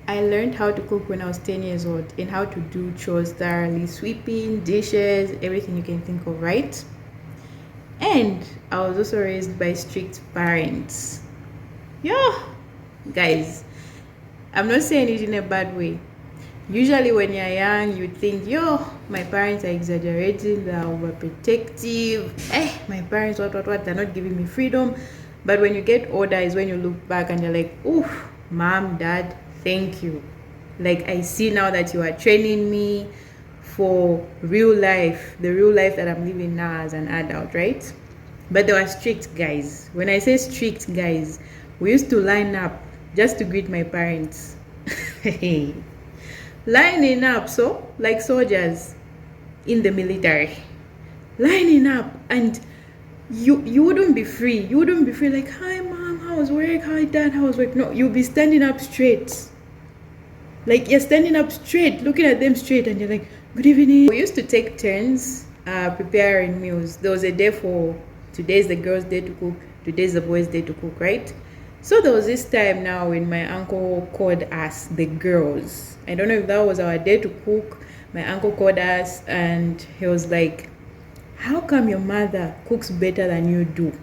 I learned how to cook when I was 10 years old and how to do chores thoroughly, sweeping, dishes, everything you can think of, right? And I was also raised by strict parents. Yeah, guys, I'm not saying it in a bad way. Usually, when you're young, you think, yo, my parents are exaggerating, they're overprotective. My parents, what, they're not giving me freedom. But when you get older, is when you look back and you're like, ooh, mom, dad, thank you. Like, I see now that you are training me for real life, the real life that I'm living now as an adult, right? But they were strict, guys. When I say strict, guys, we used to line up just to greet my parents. Lining up, so like soldiers in the military. Lining up, and you wouldn't be free. You wouldn't be free like, hi mom, how was work? Hi dad, how was work? No, you'll be standing up straight. Like you're standing up straight, looking at them straight, and you're like, good evening. We used to take turns preparing meals. There was a day for today's the girls' day to cook, today's the boys' day to cook, right? So there was this time now when my uncle called us, the girls. I don't know if that was our day to cook. My uncle called us and he was like, how come your mother cooks better than you do?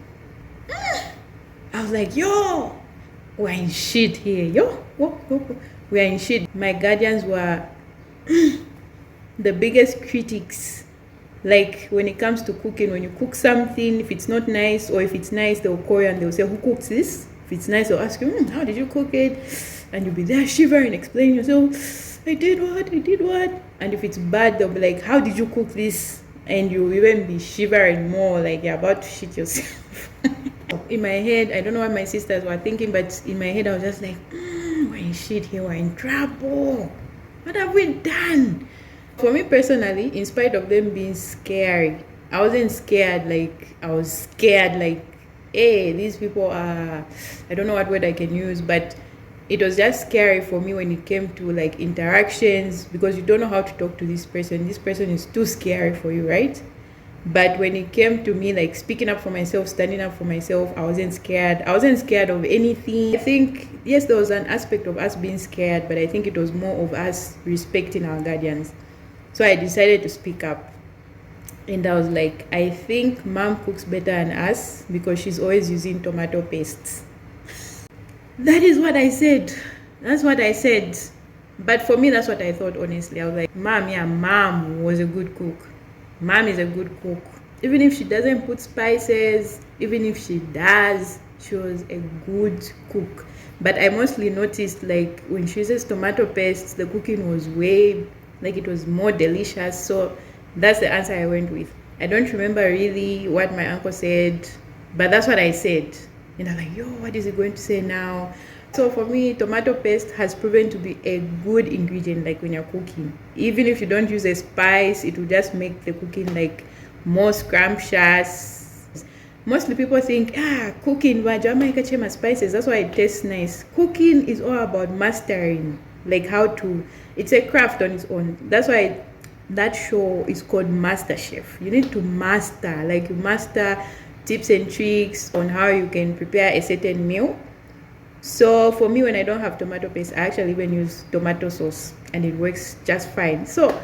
I was like, yo, we're in shit here. We're in shit. My guardians were the biggest critics. Like when it comes to cooking, when you cook something, if it's not nice or if it's nice, they'll call you and they'll say, who cooks this? If it's nice, they'll ask you, how did you cook it? And you'll be there shivering, explaining yourself, I did what? And if it's bad, they'll be like, how did you cook this? And you'll even be shivering more, like you're about to shit yourself. In my head, I don't know what my sisters were thinking, but in my head, I was just like, we're in shit here, we're in trouble. What have we done? For me personally, in spite of them being scary, I wasn't scared. Like, I was scared, like, hey, these people are, I don't know what word I can use, but it was just scary for me when it came to like interactions, because you don't know how to talk to this person. This person is too scary for you, right? But when it came to me like speaking up for myself, standing up for myself, I wasn't scared. I wasn't scared of anything. I think, yes, there was an aspect of us being scared, but I think it was more of us respecting our guardians. So I decided to speak up. And I was like, I think mom cooks better than us because she's always using tomato paste. That is what I said. That's what I said. But for me, that's what I thought, honestly. I was like, mom was a good cook. Mom is a good cook. Even if she doesn't put spices, even if she does, she was a good cook. But I mostly noticed like when she uses tomato paste, the cooking was way, like it was more delicious. So that's the answer I went with. I don't remember really what my uncle said, but that's what I said. And I'm like, yo, what is he going to say now? So for me, tomato paste has proven to be a good ingredient, like when you're cooking. Even if you don't use a spice, it will just make the cooking like more scrumptious. Mostly people think, cooking, Jamaica spices, that's why it tastes nice. Cooking is all about mastering, like how to, it's a craft on its own. That's why that show is called Master Chef. You need to master, like you master tips and tricks on how you can prepare a certain meal. So for me, when I don't have tomato paste, I actually even use tomato sauce and it works just fine. So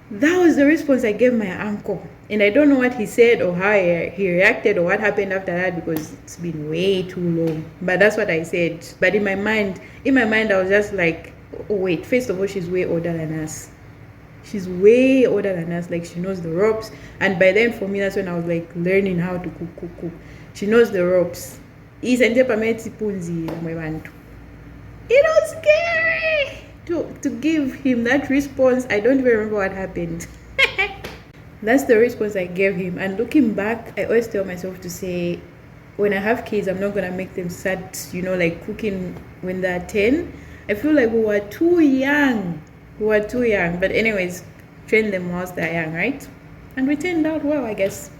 that was the response I gave my uncle. And I don't know what he said or how he reacted or what happened after that because it's been way too long. But that's what I said. But in my mind, I was just like, oh wait, first of all, she's way older than us. She's way older than us, like she knows the ropes. And by then for me, that's when I was like learning how to cook. She knows the ropes. It was scary to give him that response. I don't even remember what happened. That's the response I gave him. And looking back, I always tell myself to say, when I have kids, I'm not gonna make them start, like cooking when they're 10. I feel like we were too young. But anyways, train them whilst they're young, right? And we turned out well, I guess.